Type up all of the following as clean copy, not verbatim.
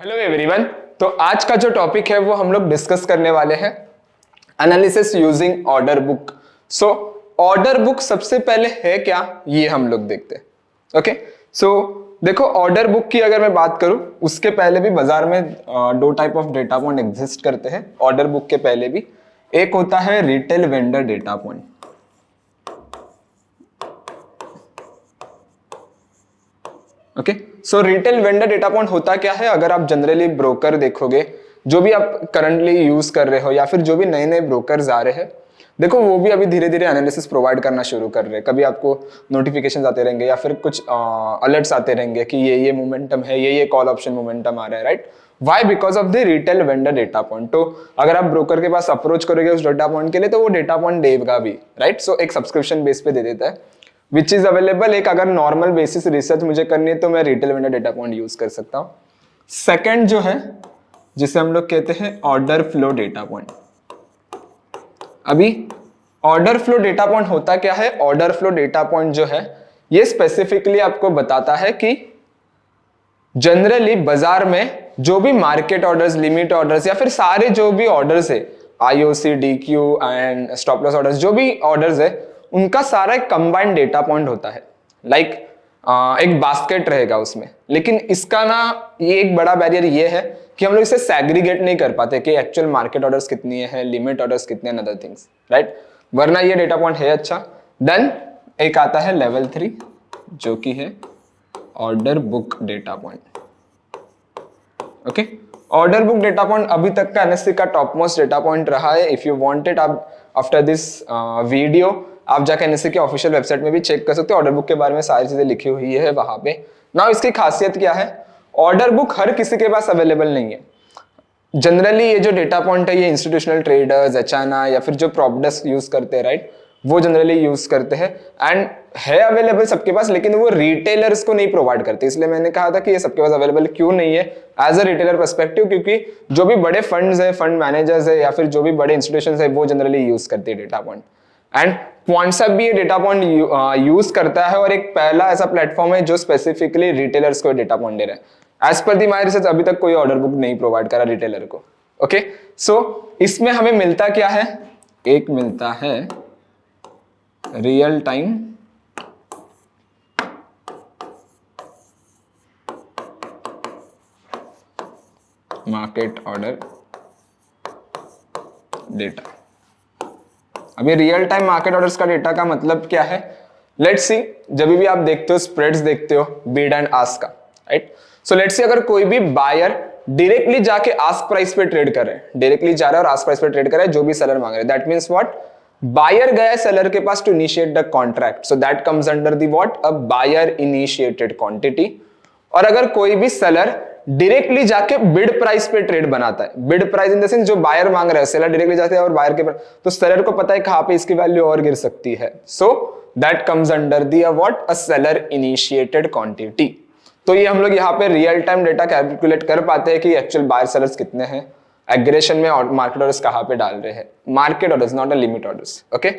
Hello everyone. तो आज का जो टॉपिक है वो हम लोग डिस्कस करने वाले हैं analysis using order book. So order book सबसे पहले है क्या, ये हम लोग देखते हैं। ओके, सो देखो ऑर्डर बुक की अगर मैं बात करूं, उसके पहले भी बाजार में दो type of data point exist करते हैं। ऑर्डर बुक के पहले भी एक होता है retail vendor data point. Okay, so retail vendor data point होता क्या है? अगर आप जनरली ब्रोकर देखोगे, जो भी आप करंटली यूज कर रहे हो या फिर जो भी नए नए ब्रोकर्स आ रहे हैं, देखो वो भी अभी धीरे धीरे एनालिसिस प्रोवाइड करना शुरू कर रहे हैं। कभी आपको नोटिफिकेशंस आते रहेंगे या फिर कुछ अलर्ट्स आते रहेंगे कि ये मोमेंटम है, ये कॉल ऑप्शन मोमेंटम आ रहा है, right? Why? Because of the retail vendor data point. तो अगर आप ब्रोकर के पास अप्रोच करोगे उस डेटा पॉइंट के लिए, तो वो डेटा पॉइंट देगा भी, राइट? सो एक सब्सक्रिप्शन बेस पे दे देता है, विच इज अवेलेबल। एक अगर नॉर्मल बेसिस रिसर्च मुझे करनी है तो मैं retail vendor data point use कर सकता हूं। सेकंड जो है, जिसे हम लोग कहते हैं ऑर्डर फ्लो डेटा पॉइंट। अभी ऑर्डर फ्लो डेटा पॉइंट होता क्या है? ऑर्डर फ्लो डेटा पॉइंट जो है ये स्पेसिफिकली आपको बताता है कि जनरली बाजार में जो भी मार्केट ऑर्डर्स, लिमिट ऑर्डर्स या फिर सारे जो भी ऑर्डर्स है, IOC, DQ and stop loss orders, जो भी ऑर्डर्स है उनका सारा एक कंबाइंड डेटा पॉइंट होता है। लाइक एक बास्केट रहेगा उसमें। लेकिन इसका ना ये एक बड़ा बैरियर ये है कि हम लोग इसे सैग्रीगेट नहीं कर पाते कि एक्चुअल मार्केट ऑर्डर्स कितनी है, लिमिट ऑर्डर्स कितने हैं, अदर थिंग्स, राइट? वरना ये डेटा पॉइंट है अच्छा। देन एक आता है लेवल 3 जो कि है order book data point. Okay, order book data point अभी तक का एनएससी का टॉप मोस्ट डेटा पॉइंट रहा है। इफ यू वांट इट, आप आफ्टर दिस वीडियो आप जाकर एनएससी के ऑफिशियल वेबसाइट में भी चेक कर सकते हो। ऑर्डर बुक के बारे में सारी चीजें लिखी हुई है वहां पे। नाउ इसकी खासियत क्या है? ऑर्डर बुक हर किसी के पास अवेलेबल नहीं है। जनरली ये जो डेटा पॉइंट है ये इंस्टीट्यूशनल ट्रेडर्स, एचएनआई या फिर जो प्रॉप डेस्क यूज करते हैं, राइट, वो जनरली यूज करते हैं एंड है अवेलेबल सबके पास, लेकिन वो रिटेलर्स को नहीं प्रोवाइड करते। इसलिए मैंने कहा था कि ये सबके पास अवेलेबल क्यों नहीं है एज अ रिटेलर पर्सपेक्टिव, क्योंकि जो भी बड़े फंड्स है, फंड मैनेजर्स है या फिर जो भी बड़े इंस्टीट्यूशंस है, वो जनरली यूज करते हैं डेटा पॉइंट। एंड क्वांटसब भी ये डेटा पॉइंट यूज करता है और एक पहला ऐसा प्लेटफॉर्म है जो स्पेसिफिकली रिटेलर्स को डेटा पॉइंट दे रहा है। As per the my research अभी तक कोई ऑर्डर बुक नहीं प्रोवाइड करा रिटेलर को। ओके, सो इसमें हमें मिलता क्या है? एक मिलता है real time market order data. अभी रियल टाइम मार्केट ऑर्डर्स का डेटा का मतलब क्या है? लेट्स सी, जब भी आप देखते हो स्प्रेड्स देखते हो बिड एंड आस्क का, राइट? सो लेट्स सी अगर कोई भी बायर डायरेक्टली जाके आस्क प्राइस पे ट्रेड कर रहे हैं, डायरेक्टली जा रहा है और आस्क प्राइस पे ट्रेड कर रहा है जो भी सेलर मांग रहे हैं, दैट मींस व्हाट? बायर गया है सेलर के पास to initiate the contract, so that comes under the what? A buyer initiated quantity. और अगर कोई भी सेलर डायरेक्टली जाके बिड प्राइस पे ट्रेड बनाता है, bid price in the sense जो बायर मांग रहा है, सेलर डायरेक्टली जाते हैं और बायर के, तो सेलर को पता है कहां पे इसकी वैल्यू और गिर सकती है, सो that comes under the what? A seller initiated quantity. तो ये हम लोग यहाँ पे रियल टाइम डेटा कैलकुलेट कर पाते हैं कि एक्चुअल बायर सेलर्स कितने हैं, एग्रेशन में मार्केट ऑर्डर्स कहां पे डाल रहे हैं, market orders not a limit orders. Okay,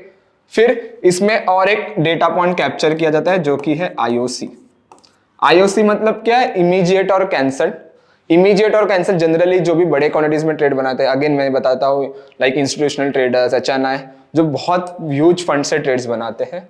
फिर इसमें और एक डेटा पॉइंट कैप्चर किया जाता है जो कि है आईओसी। आईओसी मतलब क्या है? इमीडिएट और कैंसल। इमीडिएट और कैंसल जनरली जो भी बड़े क्वांटिटीज में ट्रेड बनाते हैं, अगेन मैं बताता हूं, लाइक इंस्टीट्यूशनल ट्रेडर्स, एचएनआई, जो बहुत ह्यूज फंड से ट्रेड्स बनाते हैं,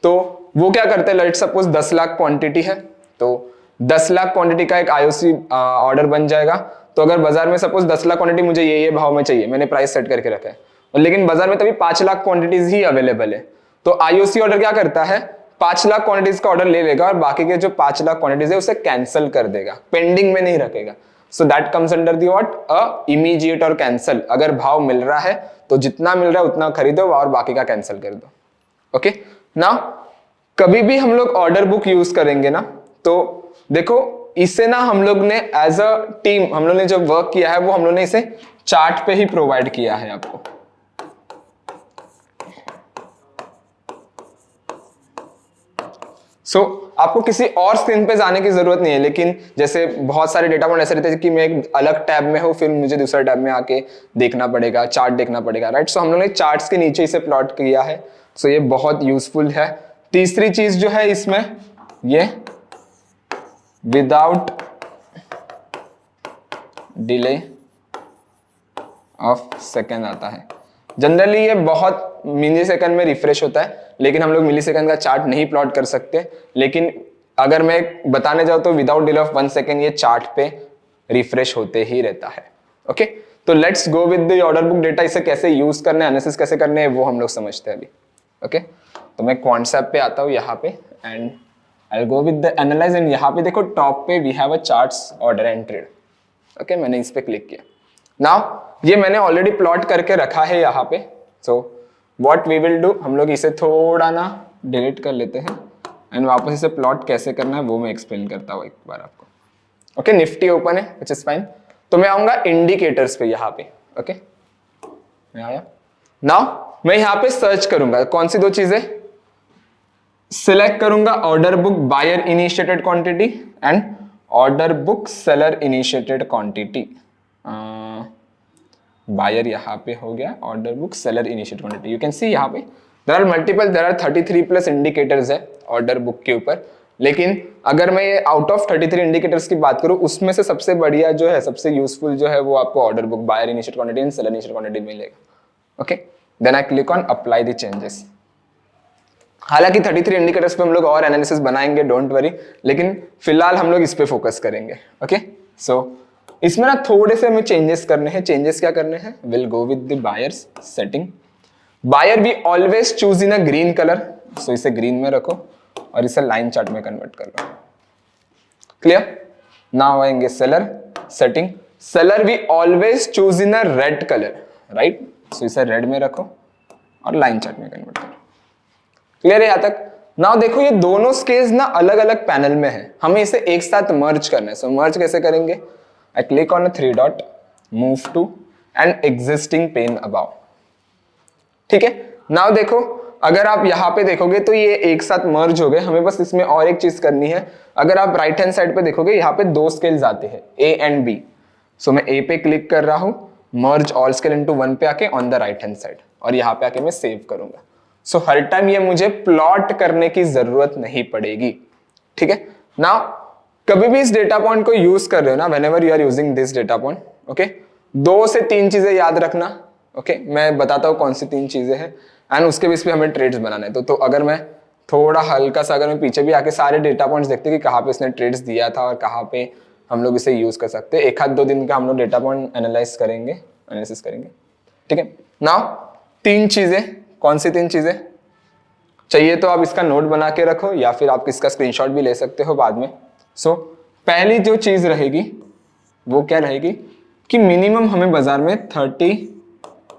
तो वो क्या करते हैं? लेट सपोज 10 लाख क्वांटिटी है, तो 10 लाख क्वांटिटी का एक आईओसी ऑर्डर बन जाएगा। तो अगर बाजार में सपोज 10 लाख क्वांटिटी मुझे ये भाव में चाहिए, मैंने प्राइस सेट करके रखा है, लेकिन बाजार में तभी 5 लाख क्वांटिटीज ही अवेलेबल है, तो आईओसी ऑर्डर क्या करता है? 5 लाख क्वांटिटीज का ऑर्डर ले लेगा और बाकी के जो 5 लाख क्वांटिटीज है उसे कैंसिल कर देगा, पेंडिंग में नहीं रखेगा। सो that comes under the what? A immediate और कैंसिल। अगर भाव मिल रहा है तो जितना मिल रहा है उतना खरीदो और बाकी का कैंसिल कर दो। ओके, नाउ कभी भी हम लोग ऑर्डर बुक यूज करेंगे ना, तो देखो इसे ना हम लोग ने एज अ टीम, हम लोग ने जो वर्क किया है वो हम लोग ने इसे चार्ट पे ही प्रोवाइड किया है आपको। सो आपको किसी और स्क्रीन पे जाने की जरूरत नहीं है, लेकिन जैसे बहुत सारे डेटा पॉइंट ऐसे रहते हैं कि मैं एक अलग टैब में हूं, फिर मुझे दूसरा टैब में आके देखना पड़ेगा, चार्ट देखना पड़ेगा, राइट? सो हम लोगों ने चार्ट्स के नीचे इसे प्लॉट किया है, सो ये बहुत यूजफुल है। तीसरी चीज जो है इसमें, ये विदाउट डिले ऑफ सेकेंड आता है। जनरली ये बहुत मिली सेकंड में रिफ्रेश होता है, लेकिन हम लोग मिली सेकंड का चार्ट नहीं प्लॉट कर सकते। लेकिन अगर मैं बताने जाऊँ तो विदाउट डिले ऑफ 1 सेकेंड ये चार्ट पे रिफ्रेश होते ही रहता है। ओके, तो let's go with the order book data. इसे कैसे यूज करना है, एनालिसिस कैसे करने हैं, वो हम लोग समझते हैं अभी। ओके, तो मैं कॉन्सेप्ट पे आता हूँ यहाँ पे and I go with the analyse. And यहाँ पे देखो टॉप पे we have a charts order and trade. Okay, मैंने इस पे क्लिक किया। नाउ ये मैंने ऑलरेडी प्लॉट करके रखा है यहाँ पे। So what we will do, हम लोग इसे थोड़ा ना डिलीट कर लेते हैं एंड वापस इसे प्लॉट कैसे करना है वो मैं एक्सप्लेन करता हूँ एक बार आपको। ओके, निफ्टी ओपन है विच इज फाइन। तो मैं आऊंगा इंडिकेटर्स पे यहाँ पे। ओके, मैं आया। नाउ मैं यहाँ पे सर्च करूंगा कौन सी दो चीजें, सिलेक्ट करूंगा order book buyer initiated quantity and order book seller initiated quantity. Buyer यहाँ पे हो गया, order book seller initiated quantity. You can see यहाँ पे there are multiple, there are 33 plus indicators है ऑर्डर बुक के ऊपर। लेकिन अगर मैं ये आउट ऑफ 33 इंडिकेटर्स की बात करूं, उसमें से सबसे बढ़िया जो है, सबसे यूजफुल जो है, वो आपको order book buyer initiated quantity and seller initiated quantity मिलेगा। Okay, then I click on apply the changes. हालांकि 33 इंडिकेटर्स पे हम लोग और एनालिसिस बनाएंगे, डोंट वरी, लेकिन फिलहाल हम लोग इस पे फोकस करेंगे। ओके, सो इसमें ना थोड़े से हमें चेंजेस करने हैं। चेंजेस क्या करने हैं, will go with the buyers setting. Buyer we always choose in a green colour, so इसे ग्रीन में रखो और इसे लाइन चार्ट में कन्वर्ट कर लो। क्लियर? नाउ आएंगे seller setting. Seller we always choose in a red colour, right? So इसे रेड में रखो और लाइन चार्ट में कन्वर्ट करो। क्लियर है यहां तक? नाउ देखो ये दोनों स्केल्स ना अलग अलग पैनल में है, हमें इसे एक साथ मर्ज करना है। सो मर्ज कैसे करेंगे, I click on a 3 dot, move to and existing pane above. ठीक है, नाउ देखो अगर आप यहां पे देखोगे तो ये एक साथ मर्ज हो गए। हमें बस इसमें और एक चीज करनी है। अगर आप राइट हैंड साइड पे देखोगे यहाँ पे दो स्केल्स आते हैं, ए एंड बी। सो मैं ए पे क्लिक कर रहा हूं, मर्ज ऑल स्केल इनटू 1 पे आके on the right hand side, और यहाँ पे आके मैं सेव करूंगा। सो हर टाइम ये मुझे प्लॉट करने की जरूरत नहीं पड़ेगी। ठीक है, नाउ कभी भी इस डेटा पॉइंट को यूज कर रहे हो ना, whenever you are using this data point, okay, 2 से 3 चीजें याद रखना। ओके, मैं बताता हूं कौन सी 3 चीजें हैं एंड उसके बेस पे हमें ट्रेड्स बनाना है। तो अगर मैं थोड़ा हल्का सा, अगर मैं पीछे भी आके सारे डेटा पॉइंट्स देखते कि कहाँ पे इसने ट्रेड्स दिया था और कहाँ पे हम लोग इसे यूज कर सकते हैं, 1-2 दिन का हम लोग डेटा पॉइंट एनालाइज करेंगे, एनालिसिस करेंगे। ठीक है, नाउ 3 चीजें, कौन सी 3 चीजें चाहिए तो आप इसका नोट बना के रखो या फिर आप इसका स्क्रीनशॉट भी ले सकते हो बाद में। सो पहली जो चीज रहेगी वो क्या रहेगी कि मिनिमम हमें बाजार में 30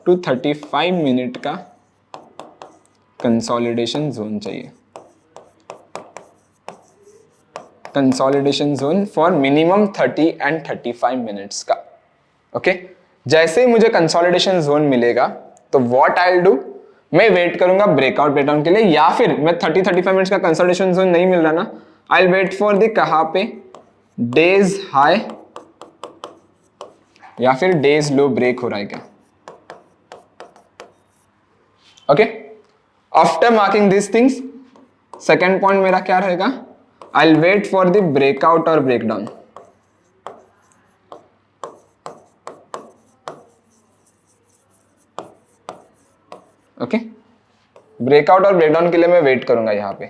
to 35 मिनट का कंसोलिडेशन जोन चाहिए। Consolidation zone for minimum 30 and 35 minutes का। ओके, जैसे ही मुझे कंसोलिडेशन जोन मिलेगा तो व्हाट आई विल डू, मैं वेट करूंगा ब्रेकआउट ब्रेकडाउन के लिए, या फिर मैं 30-35 मिनट्स का कंसोलिडेशन जोन नहीं मिल रहा ना, I will wait for the कहां पे डेज हाई या फिर डेज लो ब्रेक हो रहा है क्या। Okay, after marking this things, second point मेरा क्या रहेगा, I will wait for the breakout और ब्रेकडाउन। ओके, ब्रेकआउट और ब्रेकडाउन के लिए मैं वेट करूंगा यहां पे।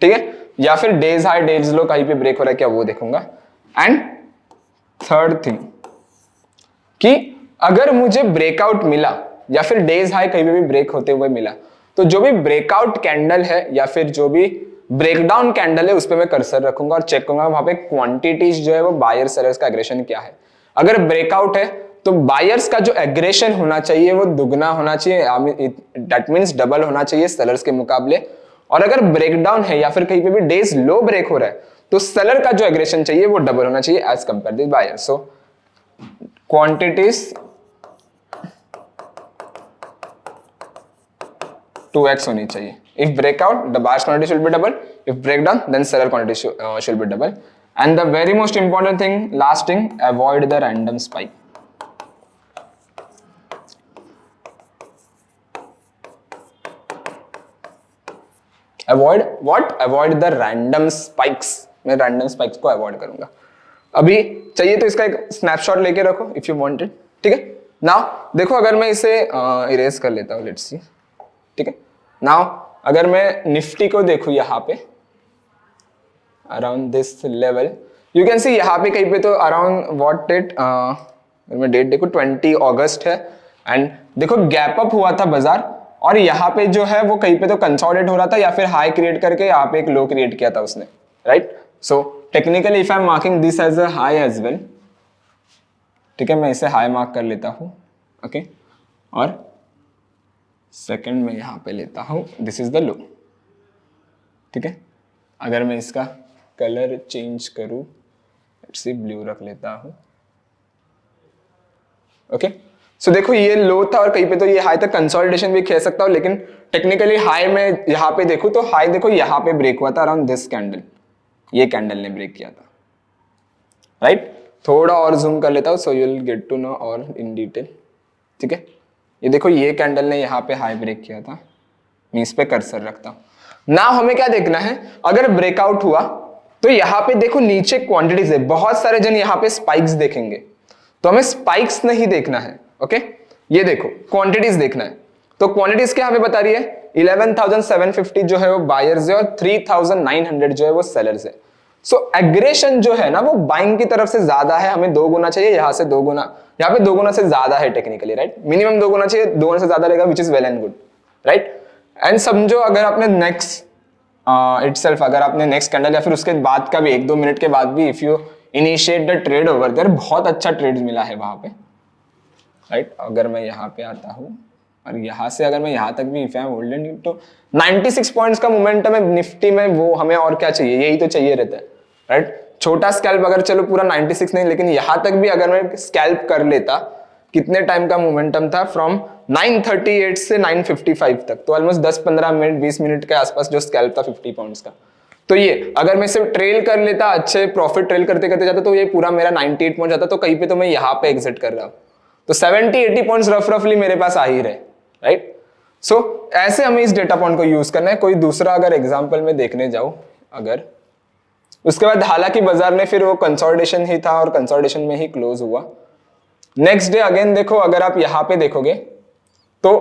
ठीक है, या फिर डेज हाई डेज लो कहीं पे ब्रेक हो रहा है क्या वो देखूंगा। एंड थर्ड थिंग कि अगर मुझे ब्रेकआउट मिला या फिर डेज हाई कहीं पे भी ब्रेक होते हुए मिला, तो जो भी ब्रेकआउट कैंडल है या फिर जो भी ब्रेकडाउन कैंडल है उस पर मैं कर्सर रखूंगा और चेक करूंगा वहां पे क्वांटिटीज जो है वो बायर सेलर्स का एग्रेशन क्या है। अगर ब्रेकआउट है तो बायर्स का जो एग्रेशन होना चाहिए वो दुगना होना चाहिए, दैट मींस डबल होना चाहिए सेलर्स के मुकाबले। और अगर ब्रेकडाउन है या फिर कहीं पे भी डेज लो ब्रेक हो रहा है तो सेलर का जो एग्रेशन चाहिए वो डबल होना चाहिए as compare to buyer. So quantities 2x होनी चाहिए। If breakout, the buyer's quantity should be double. If breakdown, then seller quantity should be double. And the very most important thing, last thing, avoid the random spike. Avoid what? Avoid the random spikes. मैं random spikes को avoid करूंगा। अभी चाहिए तो इसका एक snapshot लेके रखो इफ यू वांटेड, ठीक है। नाउ देखो अगर मैं इसे इरेज कर लेता हूँ, लेट्स सी, ठीक है। नाउ अगर मैं निफ्टी को देखूं यहाँ पे around this level, you can see यहाँ पे कहीं पे तो अराउंड व्हाट डेट, मैं डेट देखो 20 अगस्त है, एंड देखो गैप अप हुआ था बाजार, और यहाँ पे जो है वो कहीं पे तो कंसोलिडेट हो रहा था या फिर हाई क्रिएट करके यहाँ पे एक लो क्रिएट किया था उसने, right. So technically if I am marking this as a high as well, ठीक है, मैं इसे हाई मार्क कर लेता हूँ, ओके, और सेकंड में यहाँ पे लेता हूँ दिस इज द लो, ठीक है। अगर मैं इसका कलर चेंज करूँ, लेट्स सी ब्लू रख लेता हूँ, ओके। सो देखो ये लो था और कहीं पे तो ये हाई तक, कंसोलिडेशन भी कह सकता हूँ, लेकिन टेक्निकली हाई में यहाँ पे देखूँ तो हाई देखो यहाँ पे ब्रेक हुआ था अराउंड दिस कैंडल, ये कैंडल ने ब्रेक किया था, राइट। थोड़ा और जूम कर लेता हूँ so you will get to know और इन डिटेल, ठीक है। ये देखो ये कैंडल ने यहाँ पे हाई ब्रेक किया था, मैं इस पे कर्सर रखता हूँ। ना हमें क्या देखना है, अगर ब्रेकआउट हुआ तो यहाँ पे देखो नीचे क्वांटिटीज है, बहुत सारे जन यहाँ पे स्पाइक्स देखेंगे, तो हमें स्पाइक्स नहीं देखना है, ओके। ये देखो क्वांटिटीज देखना है, तो क्वांटिटीज क्या हमें बता रही है, 11,750 जो है वो बायर्स है और 3,900 जो है वो सेलर्स है। सो एग्रेशन जो है ना वो बाइंग की तरफ से ज्यादा है, हमें 2 गुना चाहिए, यहाँ से 2 गुना, यहाँ पे 2 गुना से ज्यादा है टेक्निकली, राइट। मिनिमम 2 गुना चाहिए, 2 गुना से ज्यादा रहेगा which is well and good, right. And समझो अगर आपने नेक्स्ट इटसेल्फ, अगर आपने नेक्स्ट कैंडल या फिर उसके बाद का भी 1-2 मिनट के बाद भी if you initiate the trade over there, बहुत अच्छा ट्रेड मिला है वहां पे, राइट। अगर मैं यहाँ पे आता हूँ और यहाँ से अगर मैं यहाँ तक भी इफ आई एम होल्डिंग तो 96 पॉइंट्स का मोमेंटम है निफ्टी में, वो हमें और क्या चाहिए, यही तो चाहिए रहता है, राइट। छोटा स्कैल्प अगर चलो पूरा 96 नहीं, लेकिन यहाँ तक भी अगर मैं स्कैल्प कर लेता, कितने टाइम का मोमेंटम था, फ्रॉम 938 से 955 तक, तो ऑलमोस्ट 10-15 मिनट 20 मिनट के आसपास जो स्कैल्प था 50 पॉइंट्स का। तो ये अगर मैं सिर्फ ट्रेल कर लेता, अच्छे प्रॉफिट ट्रेल करते करते जाता, तो ये पूरा मेरा 98 पहुंच जाता, तो कहीं पे तो मैं यहाँ पे एग्जिट कर रहा हूँ, तो 70-80 पॉइंट्स रफली मेरे पास आ ही रहे, राइट। सो ऐसे हमें इस डेटा पॉइंट को यूज करना है। कोई दूसरा अगर एग्जांपल में देखने जाऊं, अगर उसके बाद हालांकि बाजार ने फिर वो कंसोलिडेशन ही था और कंसोलिडेशन में ही क्लोज हुआ। नेक्स्ट डे अगेन देखो, अगर आप यहां पे देखोगे तो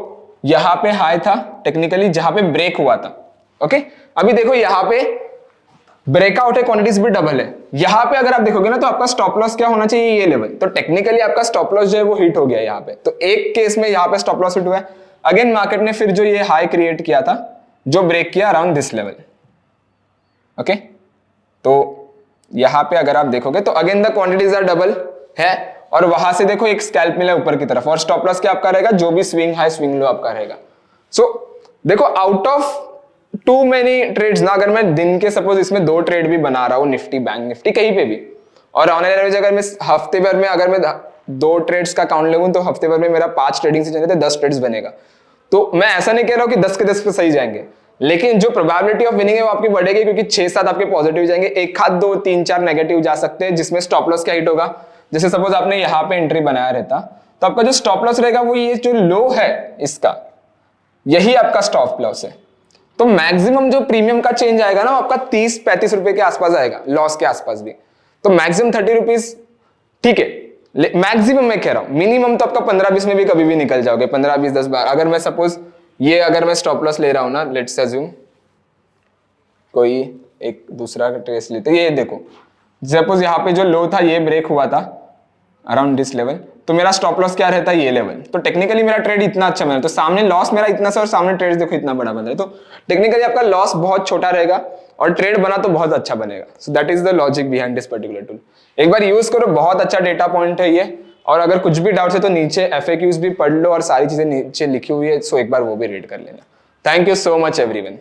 यहां पे हाई था टेक्निकली जहां पे ब्रेक हुआ था, ओके। अभी देखो यहां पे ब्रेकआउट है, क्वांटिटीज भी डबल है। यहां पे अगर आप देखोगे ना तो आपका स्टॉप लॉस क्या होना चाहिए, ये लेवल, तो टेक्निकली आपका स्टॉप लॉस जो है वो हिट हो गया यहाँ पे, तो एक केस में यहाँ पे स्टॉप लॉस हिट हुआ है। अगेन मार्केट ने फिर जो ये हाई क्रिएट किया था, जो ब्रेक किया अराउंड दिस लेवल, ओके। तो यहां पे अगर आप देखोगे तो again the quantities are double है, और वहां से देखो एक स्कैल्प मिला ऊपर की तरफ, और स्टॉप लॉस क्या आपका रहेगा, जो भी स्विंग हाई स्विंग लो आपका रहेगा। सो देखो out of too many trades ना, अगर मैं दिन के सपोज इसमें 2 ट्रेड भी बना रहा हूँ, निफ्टी बैंक निफ्टी कहीं पे भी, और ऑनलाइन एवरेज अगर मैं हफ्ते भर में अगर मैं 2 ट्रेड्स का काउंट लगूं तो हफ्ते भर में मेरा 5 ट्रेडिंग से जनरेट 10 ट्रेड्स बनेगा। तो मैं ऐसा नहीं कह रहा हूं कि 10 के 10 पे सही जाएंगे, लेकिन जो प्रोबेबिलिटी ऑफ विनिंग है वो आपकी बढ़ेगी, क्योंकि 6-7 आपके पॉजिटिव जाएंगे, 1-2-3-4 नेगेटिव जा सकते हैं, जिसमें स्टॉप लॉस क्या हिट होगा। जैसे सपोज आपने यहाँ पे एंट्री बनाया रहता, तो आपका जो स्टॉप लॉस रहेगा वो ये जो लो है इसका, यही आपका स्टॉप लॉस है। तो मैक्सिमम जो प्रीमियम का चेंज आएगा ना, वो आपका 30-35 रुपए के आसपास आएगा, लॉस के आसपास भी। तो मैक्सिमम 30 रुपीज ठीक है, मैक्सिमम मैं कह रहा हूं, मिनिमम तो आपका 15-20 में भी कभी भी निकल जाओगे, 15-20 10 बार। अगर मैं सपोज ये अगर मैं स्टॉप लॉस ले रहा हूं ना, लेट्स अज्यूम कोई एक दूसरा ट्रेस लेते, ये देखो सपोज यहाँ पे जो लो था ये ब्रेक हुआ था अराउंड दिस लेवल, तो मेरा स्टॉप लॉस क्या रहता है, ये लेवल। तो टेक्निकली मेरा ट्रेड इतना अच्छा बना, तो सामने लॉस मेरा इतना सा और सामने ट्रेड देखो इतना बड़ा बन रहा है, तो टेक्निकली आपका लॉस बहुत छोटा रहेगा और ट्रेड बना तो बहुत अच्छा बनेगा। So that is the logic behind this particular tool. एक बार यूज करो, बहुत अच्छा डेटा पॉइंट है ये। और अगर कुछ भी डाउट्स है तो नीचे FAQs भी पढ़ लो और सारी चीजें नीचे लिखी हुई है, सो एक बार वो भी रीड कर लेना। Thank you so much everyone.